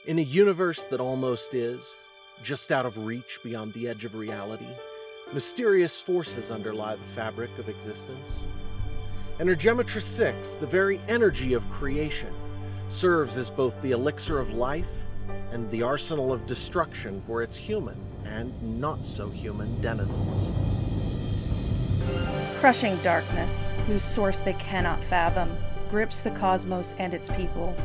In a universe that almost is, just out of reach beyond the edge of reality, mysterious forces underlie the fabric of existence. Energematrice6, the very energy of creation, serves as both the elixir of life and the arsenal of destruction for its human and not-so-human denizens. Crushing darkness, whose source they cannot fathom, grips the cosmos and its people.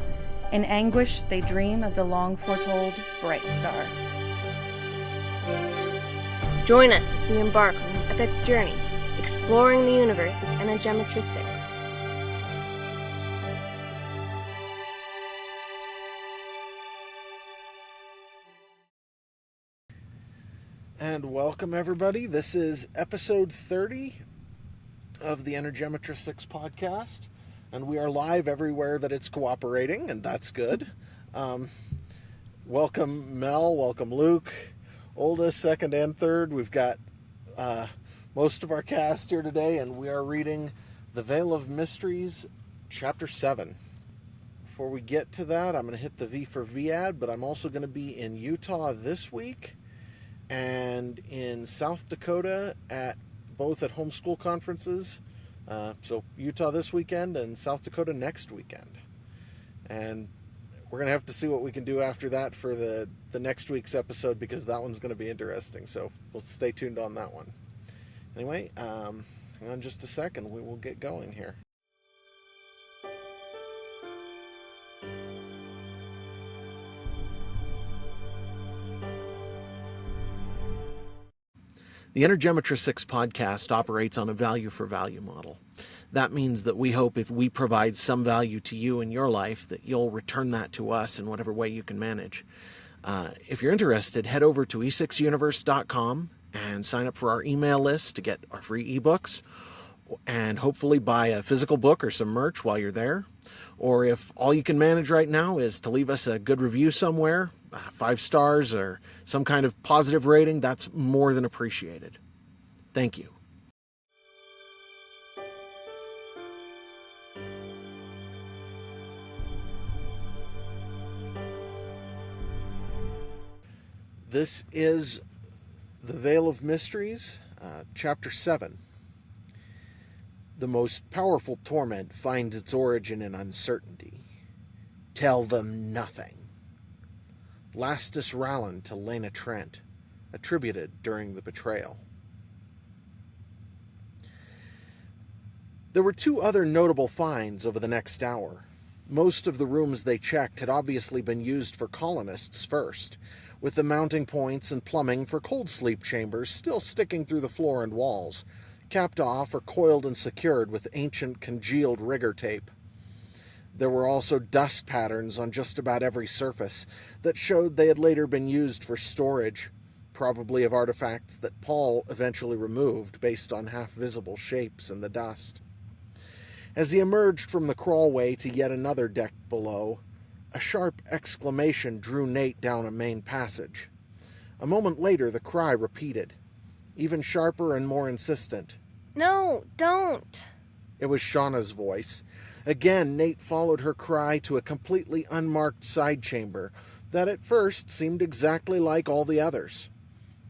In anguish, they dream of the long-foretold bright star. Join us as we embark on an epic journey, exploring the universe of Energematrice6. And welcome, everybody. This is episode 30 of the Energematrice6 podcast, and we are live everywhere that it's cooperating, and that's good. Welcome, Mel. Welcome, Luke. Oldest, second, and third. We've got most of our cast here today, and we are reading The Vale of Mysteries, Chapter 7. Before we get to that, I'm going to hit the V for VAD, but I'm also going to be in Utah this week and in South Dakota both at homeschool conferences. So Utah this weekend and South Dakota next weekend. And we're going to have to see what we can do after that for the next week's episode, because that one's going to be interesting. So we'll stay tuned on that one. Anyway, hang on just a second. We will get going here. The Energematrice6 podcast operates on a value-for-value model. That means that we hope if we provide some value to you in your life, that you'll return that to us in whatever way you can manage. If you're interested, head over to e6universe.com and sign up for our email list to get our free ebooks, and hopefully buy a physical book or some merch while you're there. Or if all you can manage right now is to leave us a good review somewhere, 5 stars or some kind of positive rating, that's more than appreciated. Thank you. This is The Vale of Mysteries, Chapter 7. The most powerful torment finds its origin in uncertainty. Tell them nothing. Lastus Rallan to Lena Trent, attributed during the betrayal. There were 2 other notable finds over the next hour. Most of the rooms they checked had obviously been used for colonists first, with the mounting points and plumbing for cold sleep chambers still sticking through the floor and walls, capped off or coiled and secured with ancient congealed rigger tape. There were also dust patterns on just about every surface that showed they had later been used for storage, probably of artifacts that Paul eventually removed based on half-visible shapes in the dust. As he emerged from the crawlway to yet another deck below, a sharp exclamation drew Nate down a main passage. A moment later, the cry repeated, even sharper and more insistent. No, don't! It was Shauna's voice. Again, Nate followed her cry to a completely unmarked side chamber that at first seemed exactly like all the others.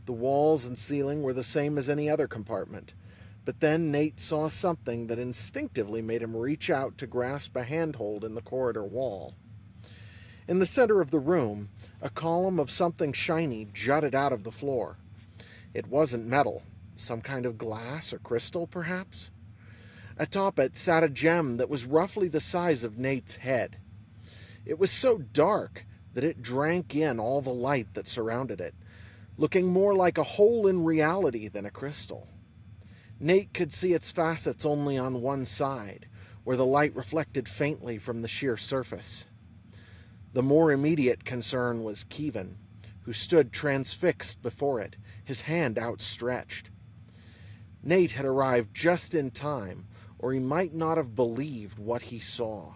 The walls and ceiling were the same as any other compartment, but then Nate saw something that instinctively made him reach out to grasp a handhold in the corridor wall. In the center of the room, a column of something shiny jutted out of the floor. It wasn't metal, some kind of glass or crystal, perhaps? Atop it sat a gem that was roughly the size of Nate's head. It was so dark that it drank in all the light that surrounded it, looking more like a hole in reality than a crystal. Nate could see its facets only on one side, where the light reflected faintly from the sheer surface. The more immediate concern was Kevin, who stood transfixed before it, his hand outstretched. Nate had arrived just in time, or he might not have believed what he saw.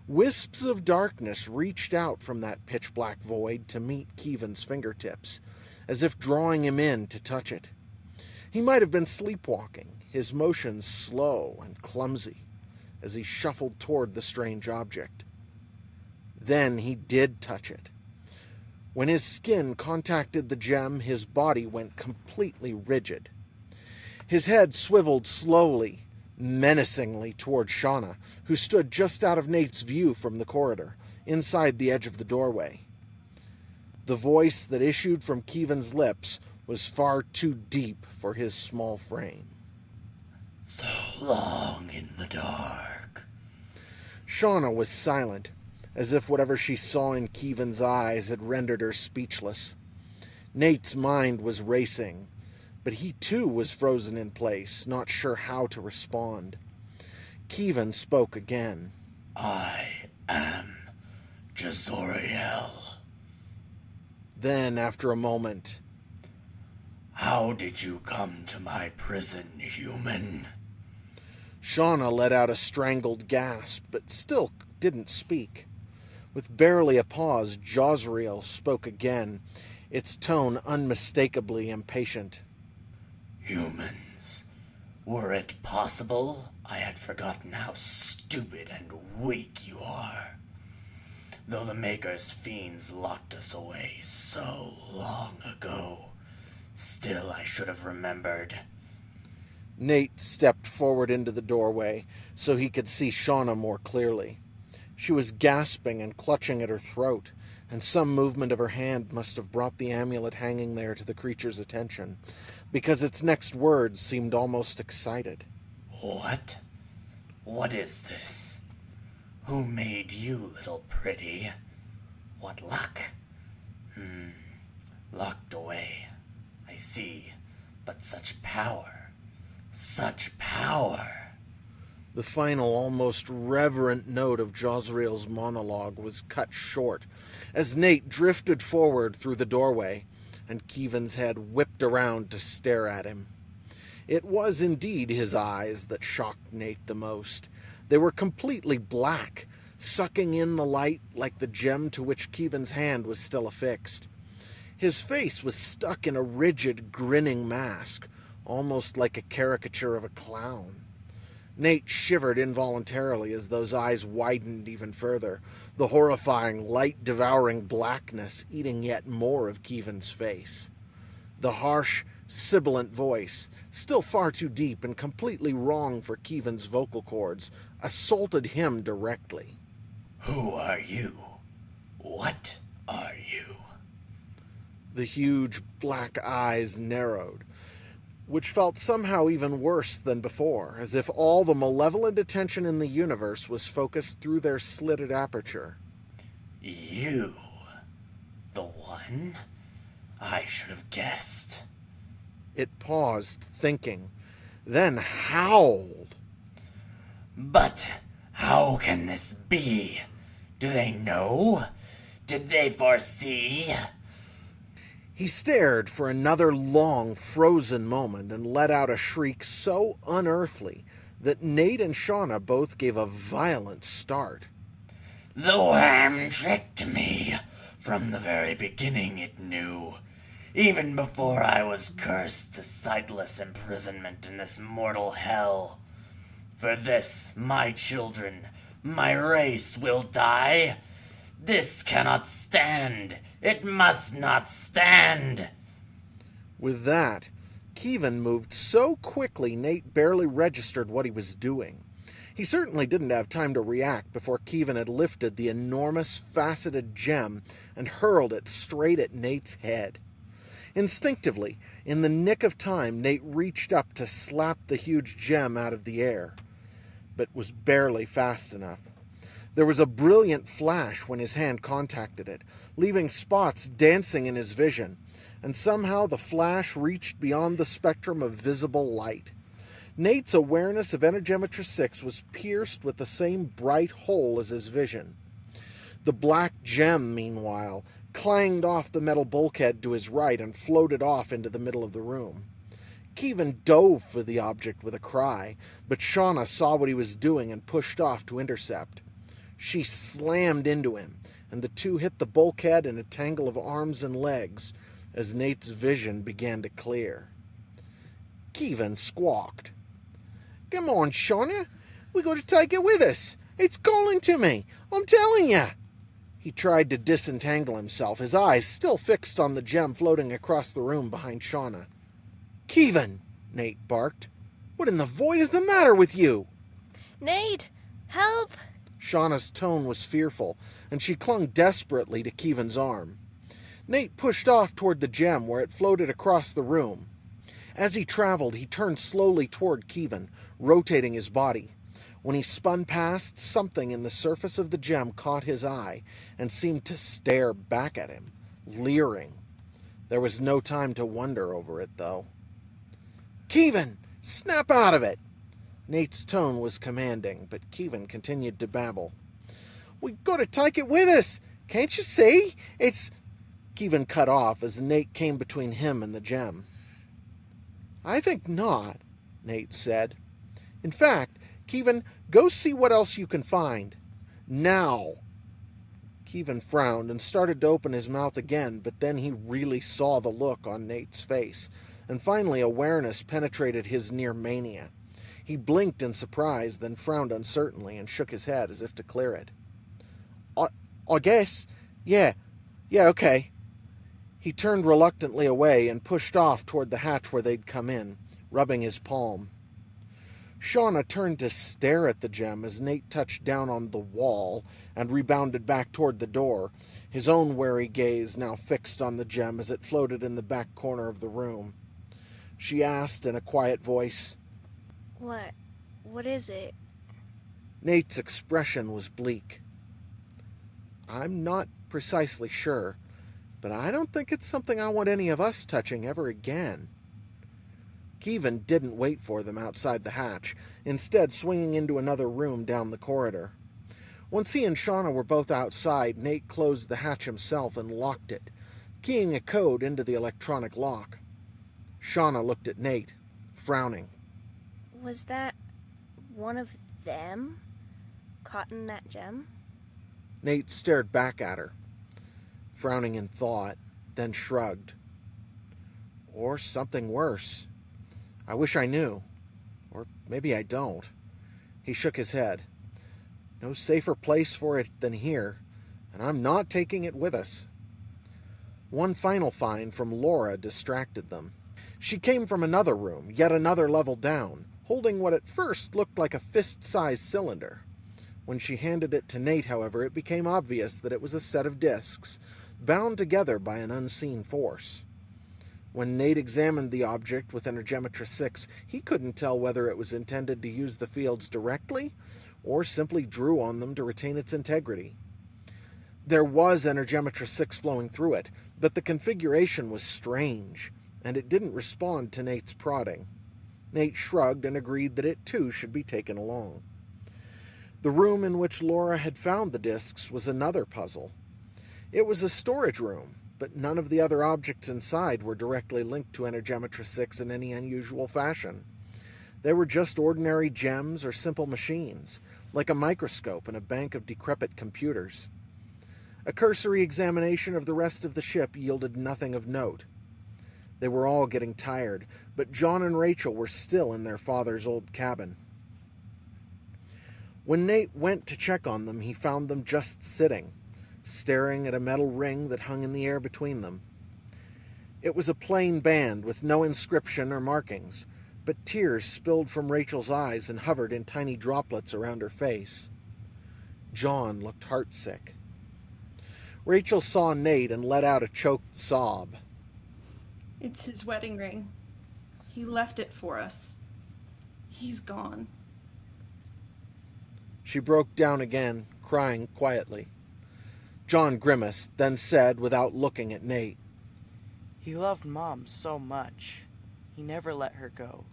Wisps of darkness reached out from that pitch-black void to meet Kevin's fingertips, as if drawing him in to touch it. He might have been sleepwalking, his motions slow and clumsy, as he shuffled toward the strange object. Then he did touch it, When his skin contacted the gem, his body went completely rigid. His head swiveled slowly, menacingly toward Shauna, who stood just out of Nate's view from the corridor, inside the edge of the doorway. The voice that issued from Kevyn's lips was far too deep for his small frame. So long in the dark. Shauna was silent, as if whatever she saw in Kevyn's eyes had rendered her speechless. Nate's mind was racing, but he too was frozen in place, not sure how to respond. Kevyn spoke again. I am Jazoriel. Then, after a moment, How did you come to my prison, human? Shauna let out a strangled gasp, but still didn't speak. With barely a pause, Jazoriel spoke again, its tone unmistakably impatient. Humans, were it possible, I had forgotten how stupid and weak you are. Though the Maker's fiends locked us away so long ago, still I should have remembered. Nate stepped forward into the doorway so he could see Shauna more clearly. She was gasping and clutching at her throat, and some movement of her hand must have brought the amulet hanging there to the creature's attention, because its next words seemed almost excited. What? What is this? Who made you, little pretty? What luck? Locked away. I see. But such power. Such power. The final, almost reverent note of Jazriel's monologue was cut short as Nate drifted forward through the doorway, and Kevyn's head whipped around to stare at him. It was indeed his eyes that shocked Nate the most. They were completely black, sucking in the light like the gem to which Kevyn's hand was still affixed. His face was stuck in a rigid, grinning mask, almost like a caricature of a clown. Nate shivered involuntarily as those eyes widened even further, the horrifying, light-devouring blackness eating yet more of Kevyn's face. The harsh, sibilant voice, still far too deep and completely wrong for Kevyn's vocal cords, assaulted him directly. Who are you? What are you? The huge black eyes narrowed, which felt somehow even worse than before, as if all the malevolent attention in the universe was focused through their slitted aperture. You? The one? I should have guessed. It paused, thinking, then howled. But how can this be? Do they know? Did they foresee? He stared for another long, frozen moment and let out a shriek so unearthly that Nate and Shauna both gave a violent start. The Wham tricked me. From the very beginning it knew. Even before I was cursed to sightless imprisonment in this mortal hell. For this, my children, my race will die. This cannot stand. It must not stand. With that, Kevyn moved so quickly Nate barely registered what he was doing. He certainly didn't have time to react before Kevyn had lifted the enormous, faceted gem and hurled it straight at Nate's head. Instinctively, in the nick of time, Nate reached up to slap the huge gem out of the air, but was barely fast enough. There was a brilliant flash when his hand contacted it, leaving spots dancing in his vision, and somehow the flash reached beyond the spectrum of visible light. Nate's awareness of Energematrice 6 was pierced with the same bright hole as his vision. The black gem, meanwhile, clanged off the metal bulkhead to his right and floated off into the middle of the room. Kevyn dove for the object with a cry, but Shauna saw what he was doing and pushed off to intercept. She slammed into him, and the two hit the bulkhead in a tangle of arms and legs as Nate's vision began to clear. Kevyn squawked. "Come on, Shauna. We got to take it with us. It's calling to me. I'm telling you." He tried to disentangle himself, his eyes still fixed on the gem floating across the room behind Shauna. "Kevin!" Nate barked. "What in the void is the matter with you?" Nate, help! Shauna's tone was fearful, and she clung desperately to Kevin's arm. Nate pushed off toward the gem where it floated across the room. As he traveled, he turned slowly toward Kevin, rotating his body. When he spun past, something in the surface of the gem caught his eye and seemed to stare back at him, leering. There was no time to wonder over it, though. "Kevin, snap out of it!" Nate's tone was commanding, but Kevin continued to babble. "We've got to take it with us! Can't you see? It's..." Kevin cut off as Nate came between him and the gem. "I think not," Nate said. "In fact, Kevin, go see what else you can find. Now!" Kevin frowned and started to open his mouth again, but then he really saw the look on Nate's face, and finally awareness penetrated his near mania. He blinked in surprise, then frowned uncertainly and shook his head as if to clear it. I guess. Yeah, okay." He turned reluctantly away and pushed off toward the hatch where they'd come in, rubbing his palm. Shauna turned to stare at the gem as Nate touched down on the wall and rebounded back toward the door, his own wary gaze now fixed on the gem as it floated in the back corner of the room. She asked in a quiet voice, What is it? Nate's expression was bleak. "I'm not precisely sure, but I don't think it's something I want any of us touching ever again." Kevin didn't wait for them outside the hatch, instead swinging into another room down the corridor. Once he and Shauna were both outside, Nate closed the hatch himself and locked it, keying a code into the electronic lock. Shauna looked at Nate, frowning. Was that one of them caught in that gem? Nate stared back at her, frowning in thought, then shrugged. "Or something worse. I wish I knew. Or maybe I don't." He shook his head. "No safer place for it than here, and I'm not taking it with us." One final find from Laura distracted them. She came from another room, yet another level down, holding what at first looked like a fist-sized cylinder. When she handed it to Nate, however, it became obvious that it was a set of discs, bound together by an unseen force. When Nate examined the object with Energematrice 6, he couldn't tell whether it was intended to use the fields directly or simply drew on them to retain its integrity. There was Energematrice 6 flowing through it, but the configuration was strange, and it didn't respond to Nate's prodding. Nate shrugged and agreed that it too should be taken along. The room in which Laura had found the discs was another puzzle. It was a storage room, but none of the other objects inside were directly linked to Energematrice 6 in any unusual fashion. They were just ordinary gems or simple machines, like a microscope and a bank of decrepit computers. A cursory examination of the rest of the ship yielded nothing of note. They were all getting tired, but John and Rachel were still in their father's old cabin. When Nate went to check on them, he found them just sitting, staring at a metal ring that hung in the air between them. It was a plain band with no inscription or markings, but tears spilled from Rachel's eyes and hovered in tiny droplets around her face. John looked heartsick. Rachel saw Nate and let out a choked sob. "It's his wedding ring. He left it for us. He's gone." She broke down again, crying quietly. John grimaced, then said, without looking at Nate, "He loved Mom so much. He never let her go.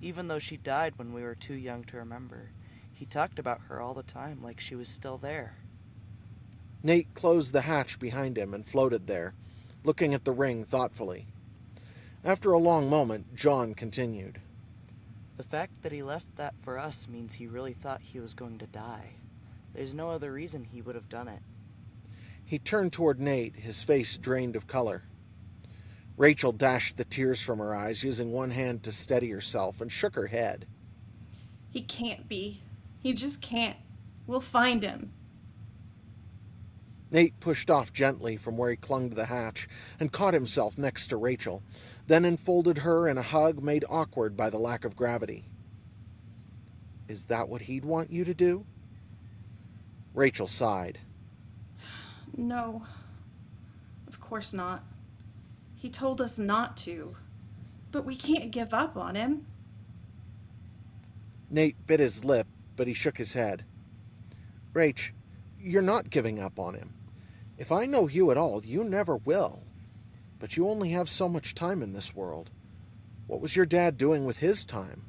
Even though she died when we were too young to remember, he talked about her all the time like she was still there." Nate closed the hatch behind him and floated there, looking at the ring thoughtfully. After a long moment, John continued. "The fact that he left that for us means he really thought he was going to die. There's no other reason he would have done it." He turned toward Nate, his face drained of color. Rachel dashed the tears from her eyes, using one hand to steady herself, and shook her head. "He can't be. He just can't. We'll find him." Nate pushed off gently from where he clung to the hatch and caught himself next to Rachel, then enfolded her in a hug made awkward by the lack of gravity. Is that what he'd want you to do? Rachel sighed. No, of course not. He told us not to, but we can't give up on him. Nate bit his lip, but he shook his head. Rach, you're not giving up on him. If I know you at all, you never will. But you only have so much time in this world. What was your dad doing with his time?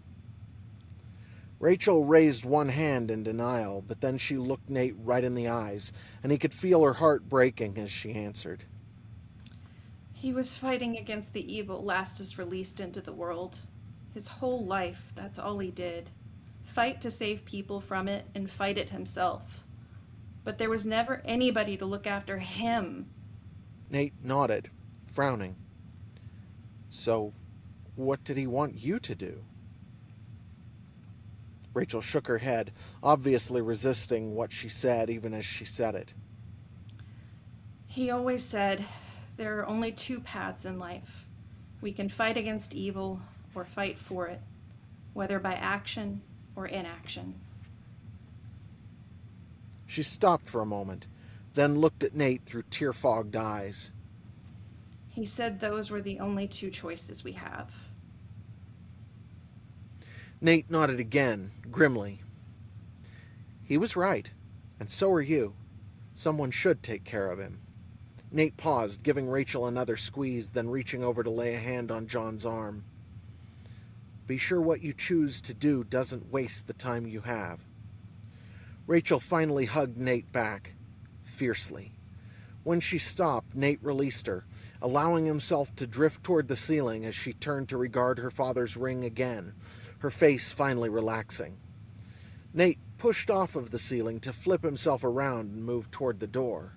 Rachel raised one hand in denial, but then she looked Nate right in the eyes, and he could feel her heart breaking as she answered. He was fighting against the evil Lastus released into the world. His whole life, that's all he did. Fight to save people from it and fight it himself. But there was never anybody to look after him. Nate nodded, frowning. So, what did he want you to do? Rachel shook her head, obviously resisting what she said even as she said it. He always said, there are only two paths in life. We can fight against evil or fight for it, whether by action or inaction. She stopped for a moment, then looked at Nate through tear-fogged eyes. He said those were the only two choices we have. Nate nodded again, grimly. He was right, and so are you. Someone should take care of him. Nate paused, giving Rachel another squeeze, then reaching over to lay a hand on John's arm. Be sure what you choose to do doesn't waste the time you have. Rachel finally hugged Nate back, fiercely. When she stopped, Nate released her, allowing himself to drift toward the ceiling as she turned to regard her father's ring again, her face finally relaxing. Nate pushed off of the ceiling to flip himself around and move toward the door.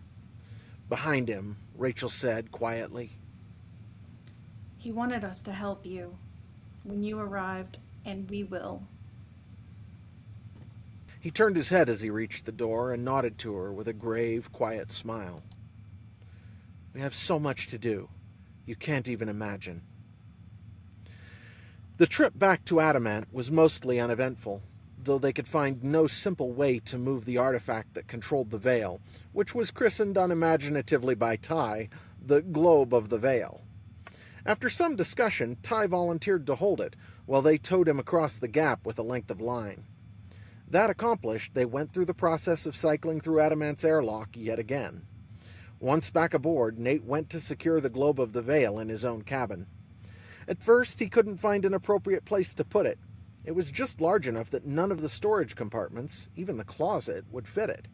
Behind him, Rachel said quietly, He wanted us to help you when you arrived, and we will. He turned his head as he reached the door and nodded to her with a grave, quiet smile. We have so much to do. You can't even imagine. The trip back to Adamant was mostly uneventful, though they could find no simple way to move the artifact that controlled the Vale, which was christened unimaginatively by Ty, the Globe of the Vale. After some discussion, Ty volunteered to hold it, while they towed him across the gap with a length of line. That accomplished, they went through the process of cycling through Adamant's airlock yet again. Once back aboard, Nate went to secure the Globe of the Vale in his own cabin. At first, he couldn't find an appropriate place to put it. It was just large enough that none of the storage compartments, even the closet, would fit it.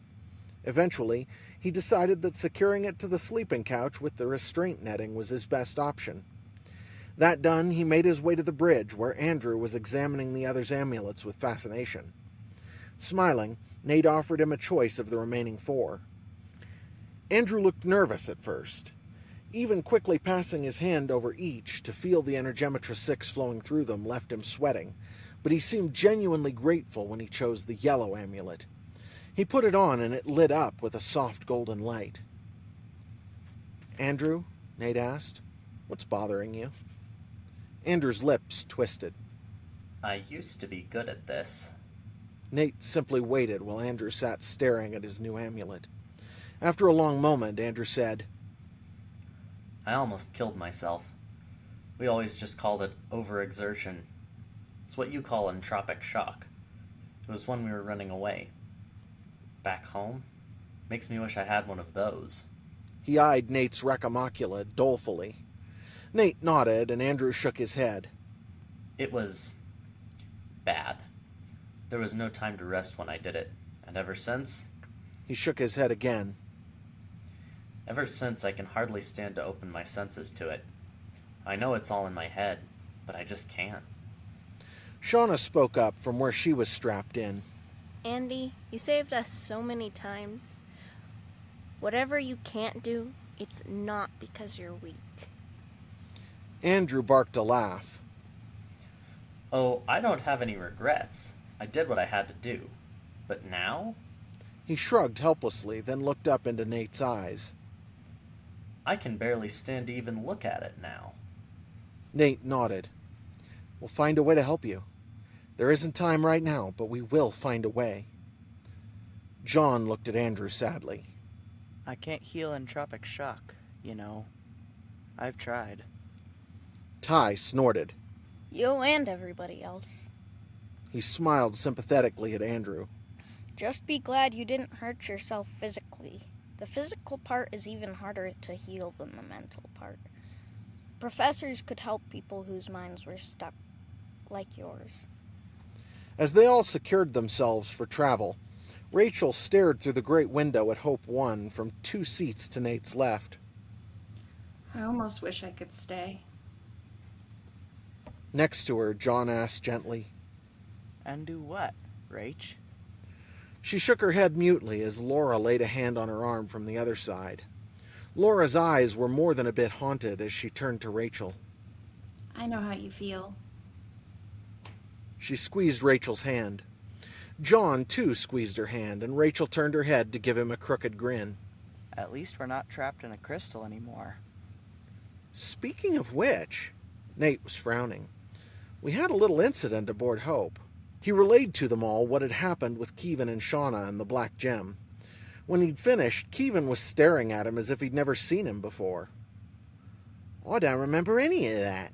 Eventually, he decided that securing it to the sleeping couch with the restraint netting was his best option. That done, he made his way to the bridge, where Andrew was examining the other's amulets with fascination. Smiling, Nate offered him a choice of the remaining 4. Andrew looked nervous at first. Even quickly passing his hand over each to feel the Energematrice6 flowing through them left him sweating, but he seemed genuinely grateful when he chose the yellow amulet. He put it on and it lit up with a soft golden light. Andrew, Nate asked, what's bothering you? Andrew's lips twisted. I used to be good at this. Nate simply waited while Andrew sat staring at his new amulet. After a long moment, Andrew said, I almost killed myself. We always just called it overexertion. It's what you call entropic shock. It was when we were running away. Back home? Makes me wish I had one of those. He eyed Nate's recamocula dolefully. Nate nodded, and Andrew shook his head. It was bad. There was no time to rest when I did it, and ever since... He shook his head again. Ever since, I can hardly stand to open my senses to it. I know it's all in my head, but I just can't. Shauna spoke up from where she was strapped in. Andy, you saved us so many times. Whatever you can't do, it's not because you're weak. Andrew barked a laugh. Oh, I don't have any regrets. I did what I had to do. But now? He shrugged helplessly, then looked up into Nate's eyes. I can barely stand to even look at it now. Nate nodded. We'll find a way to help you. There isn't time right now, but we will find a way. John looked at Andrew sadly. I can't heal entropic shock, you know. I've tried. Ty snorted. You and everybody else. He smiled sympathetically at Andrew. Just be glad you didn't hurt yourself physically. The physical part is even harder to heal than the mental part. Professors could help people whose minds were stuck, like yours. As they all secured themselves for travel, Rachel stared through the great window at Hope 1 from 2 seats to Nate's left. I almost wish I could stay. Next to her, John asked gently. And do what, Rach? She shook her head mutely as Laura laid a hand on her arm from the other side. Laura's eyes were more than a bit haunted as she turned to Rachel. I know how you feel. She squeezed Rachel's hand. John, too, squeezed her hand, and Rachel turned her head to give him a crooked grin. At least we're not trapped in a crystal anymore. Speaking of which, Nate was frowning. We had a little incident aboard Hope. He relayed to them all what had happened with Kevin and Shauna and the Black Gem. When he'd finished, Kevin was staring at him as if he'd never seen him before. I don't remember any of that.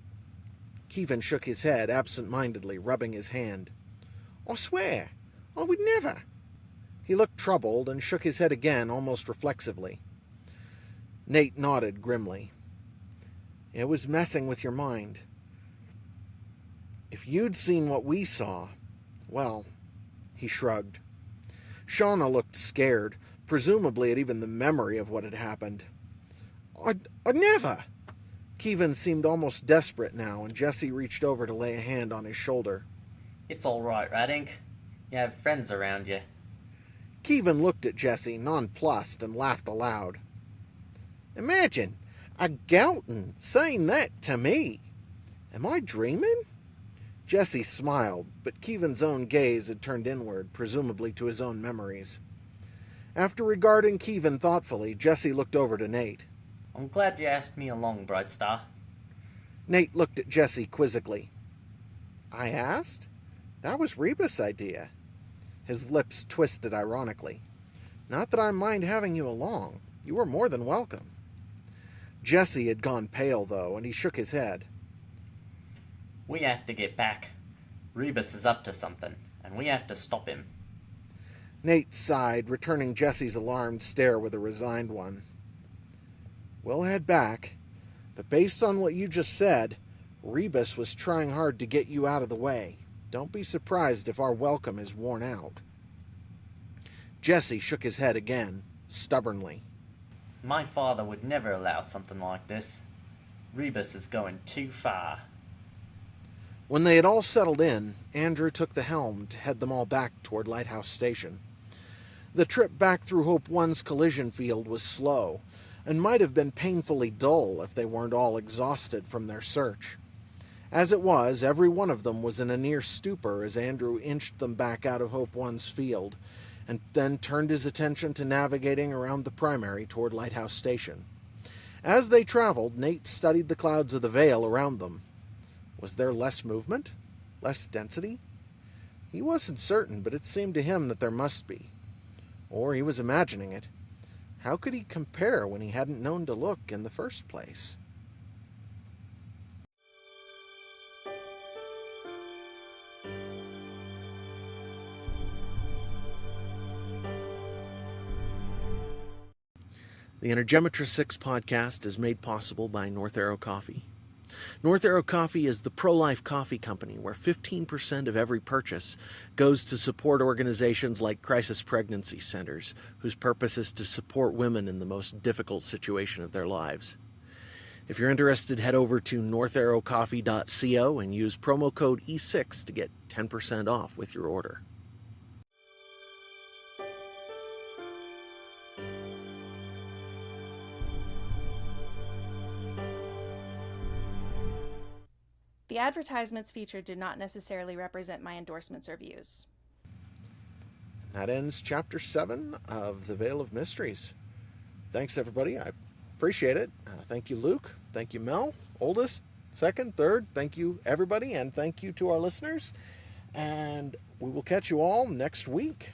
Kevin shook his head absent-mindedly, rubbing his hand. I swear, I would never. He looked troubled and shook his head again, almost reflexively. Nate nodded grimly. It was messing with your mind. If you'd seen what we saw, well, he shrugged. Shauna looked scared, presumably at even the memory of what had happened. I'd never. Kevin seemed almost desperate now, and Jesse reached over to lay a hand on his shoulder. It's all right, Radink. You have friends around you. Kevin looked at Jesse, nonplussed, and laughed aloud. Imagine a Galton saying that to me. Am I dreaming? Jesse smiled, but Kevin's own gaze had turned inward, presumably to his own memories. After regarding Kevin thoughtfully, Jesse looked over to Nate. I'm glad you asked me along, Bright Star. Nate looked at Jesse quizzically. I asked? That was Reba's idea. His lips twisted ironically. Not that I mind having you along. You were more than welcome. Jesse had gone pale, though, and he shook his head. We have to get back. Rebus is up to something, and we have to stop him. Nate sighed, returning Jesse's alarmed stare with a resigned one. We'll head back, but based on what you just said, Rebus was trying hard to get you out of the way. Don't be surprised if our welcome is worn out. Jesse shook his head again, stubbornly. My father would never allow something like this. Rebus is going too far. When they had all settled in, Andrew took the helm to head them all back toward Lighthouse Station. The trip back through Hope 1's collision field was slow, and might have been painfully dull if they weren't all exhausted from their search. As it was, every one of them was in a near stupor as Andrew inched them back out of Hope 1's field, and then turned his attention to navigating around the primary toward Lighthouse Station. As they traveled, Nate studied the clouds of the Vale around them. Was there less movement? Less density? He wasn't certain, but it seemed to him that there must be. Or he was imagining it. How could he compare when he hadn't known to look in the first place? The Energematrice 6 podcast is made possible by North Arrow Coffee. North Arrow Coffee is the pro-life coffee company where 15% of every purchase goes to support organizations like Crisis Pregnancy Centers, whose purpose is to support women in the most difficult situation of their lives. If you're interested, head over to northarrowcoffee.co and use promo code E6 to get 10% off with your order. The advertisements featured did not necessarily represent my endorsements or views. that ends Chapter 7 of the Vale of Mysteries. Thanks, everybody. I appreciate it. Thank you, Luke. Thank you, Mel. Oldest, second, third. Thank you, everybody. And thank you to our listeners. And we will catch you all next week.